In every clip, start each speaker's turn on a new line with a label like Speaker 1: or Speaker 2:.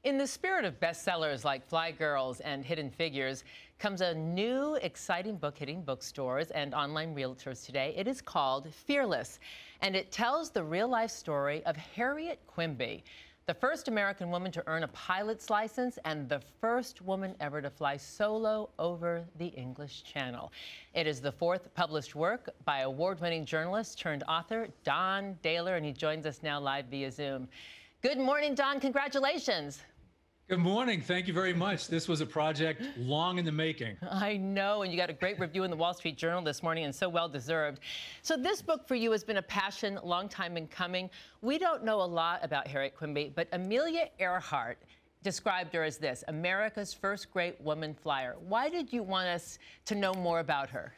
Speaker 1: In the spirit of bestsellers like Fly Girls and Hidden Figures comes a new, exciting book hitting bookstores and online realtors today. It is called Fearless, and it tells the real-life story of Harriet Quimby, the first American woman to earn a pilot's license and the first woman ever to fly solo over the English Channel. It is the fourth published work by award-winning journalist turned author Don Daler, and he joins us now live via Zoom. Good morning, Don. Congratulations.
Speaker 2: Good morning. Thank you very much. This was a project long in the making.
Speaker 1: I know, and you got a great review in the Wall Street Journal this morning, and so well-deserved. So this book for you has been a passion, long time in coming. We don't know a lot about Harriet Quimby, but Amelia Earhart described her as this: America's first great woman flyer. Why did you want us to know more about her?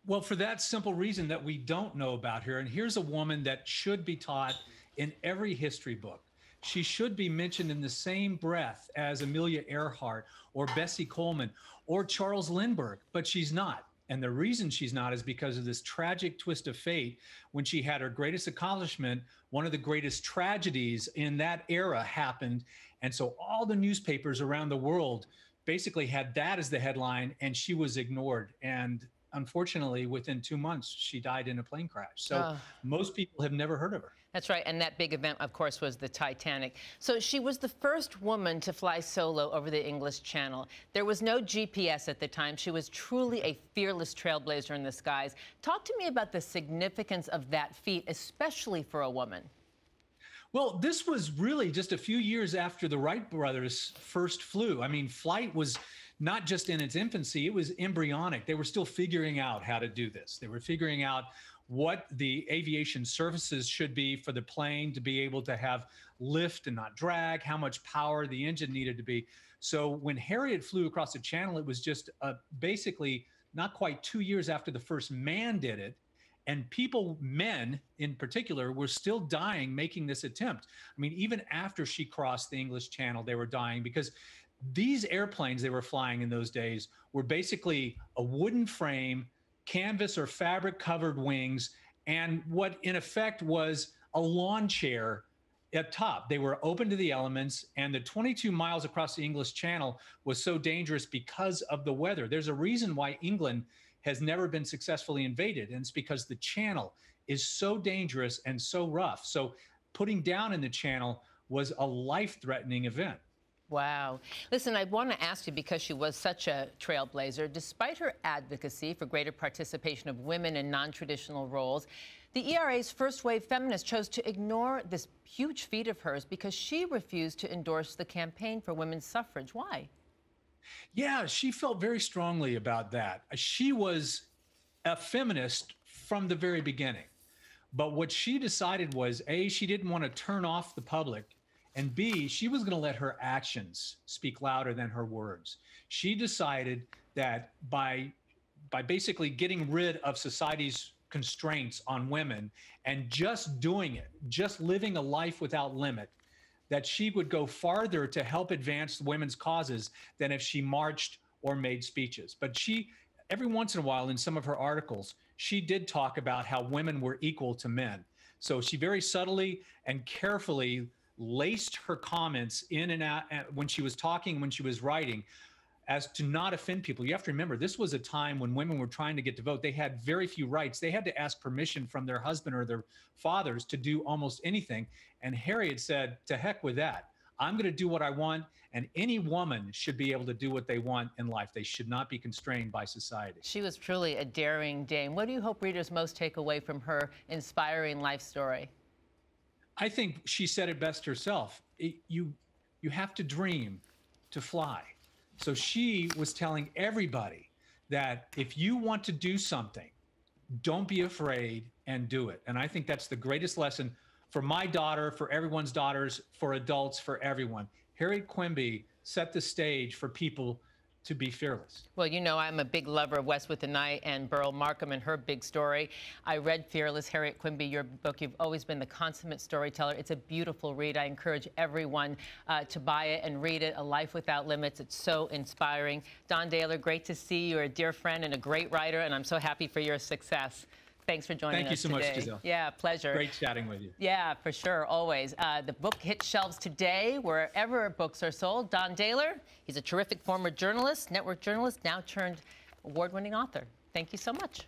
Speaker 2: Well, for that simple reason that we don't know about her. And here's a woman that should be taught in every history book. She should be mentioned in the same breath as Amelia Earhart or Bessie Coleman or Charles Lindbergh, but she's not. And the reason she's not is because of this tragic twist of fate. When she had her greatest accomplishment, one of the greatest tragedies in that era happened. And so all the newspapers around the world basically had that as the headline, and she was ignored. And unfortunately, within 2 months, she died in a plane crash. So most people have never heard of her.
Speaker 1: That's right. And that big event, of course, was the Titanic. So she was the first woman to fly solo over the English Channel. There was no GPS at the time. She was truly a fearless trailblazer in the skies. Talk to me about the significance of that feat, especially for a woman.
Speaker 2: Well, this was really just a few years after the Wright brothers first flew. I mean, flight was not just in its infancy, it was embryonic. They were still figuring out how to do this. They were figuring out what the aviation surfaces should be for the plane to be able to have lift and not drag, how much power the engine needed to be. So when Harriet flew across the channel, it was just basically not quite 2 years after the first man did it. And people, men in particular, were still dying making this attempt. I mean, even after she crossed the English Channel, they were dying because these airplanes they were flying in those days were basically a wooden frame, canvas or fabric covered wings, and what in effect was a lawn chair at top. They were open to the elements, and the 22 miles across the English Channel was so dangerous because of the weather. There's a reason why England has never been successfully invaded, and it's because the channel is so dangerous and so rough. So putting down in the channel was a life-threatening event.
Speaker 1: Wow. Listen, I want to ask you, because she was such a trailblazer, despite her advocacy for greater participation of women in non-traditional roles, the ERA's first-wave feminist chose to ignore this huge feat of hers because she refused to endorse the campaign for women's suffrage. Why?
Speaker 2: Yeah, she felt very strongly about that. She was a feminist from the very beginning. But what she decided was, A, she didn't want to turn off the public, and B, she was going to let her actions speak louder than her words. She decided that by basically getting rid of society's constraints on women and just doing it, just living a life without limit, that she would go farther to help advance women's causes than if she marched or made speeches. But she, every once in a while in some of her articles, she did talk about how women were equal to men. So she very subtly and carefully laced her comments in and out when she was talking, when she was writing, as to not offend people. You have to remember, this was a time when women were trying to get to vote. They had very few rights. They had to ask permission from their husband or their fathers to do almost anything. And Harriet said, to heck with that. I'm going to do what I want, and any woman should be able to do what they want in life. They should not be constrained by society.
Speaker 1: She was truly a daring dame. What do you hope readers most take away from her inspiring life story?
Speaker 2: I think she said it best herself. You have to dream to fly. So she was telling everybody that if you want to do something, don't be afraid and do it. And I think that's the greatest lesson for my daughter, for everyone's daughters, for adults, for everyone. Harriet Quimby set the stage for people to be fearless.
Speaker 1: Well, you know, I'm a big lover of West with the Night and Beryl Markham and her big story. I read Fearless, Harriet Quimby, your book. You've always been the consummate storyteller. It's a beautiful read. I encourage everyone to buy it and read it. A Life Without Limits. It's so inspiring. Don Daler, great to see you. You're a dear friend and a great writer, and I'm so happy for your success. Thanks for joining us
Speaker 2: Thank you so
Speaker 1: today.
Speaker 2: much, Giselle.
Speaker 1: Yeah, pleasure.
Speaker 2: Great chatting with you.
Speaker 1: Yeah, for sure, always. The book hits shelves today wherever books are sold. Don Dahler, he's a terrific former journalist, network journalist, now turned award-winning author. Thank you so much.